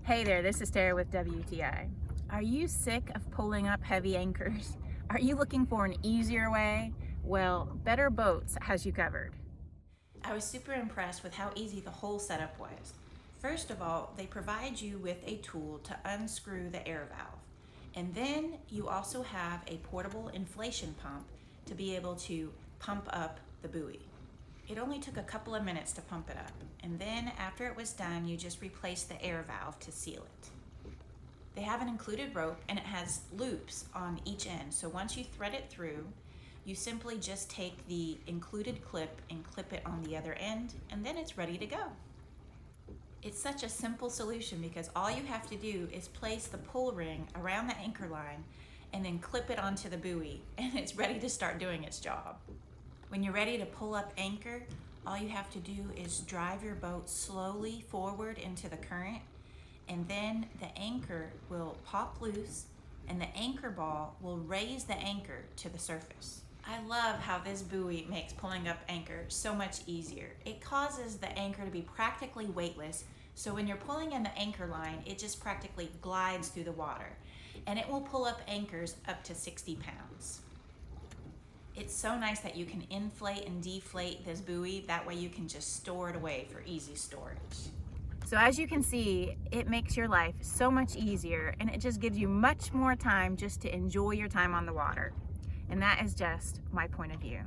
Hey there, this is Tara with WTI. Are you sick of pulling up heavy anchors? Are you looking for an easier way? Well, Better Boats has you covered. I was super impressed with how easy the whole setup was. First of all, they provide you with a tool to unscrew the air valve. And then you also have a portable inflation pump to be able to pump up the buoy. It only took a couple of minutes to pump it up, and then after it was done, you just replaced the air valve to seal it. They have an included rope, and it has loops on each end, so once you thread it through, you simply just take the included clip and clip it on the other end, and then it's ready to go. It's such a simple solution because all you have to do is place the pull ring around the anchor line and then clip it onto the buoy, and it's ready to start doing its job. When you're ready to pull up anchor, all you have to do is drive your boat slowly forward into the current, and then the anchor will pop loose and the anchor ball will raise the anchor to the surface. I love how this buoy makes pulling up anchor so much easier. It causes the anchor to be practically weightless, so when you're pulling in the anchor line, it just practically glides through the water, and it will pull up anchors up to 60 pounds. It's so nice that you can inflate and deflate this buoy. That way you can just store it away for easy storage. So as you can see, it makes your life so much easier, and it just gives you much more time just to enjoy your time on the water. And that is just my point of view.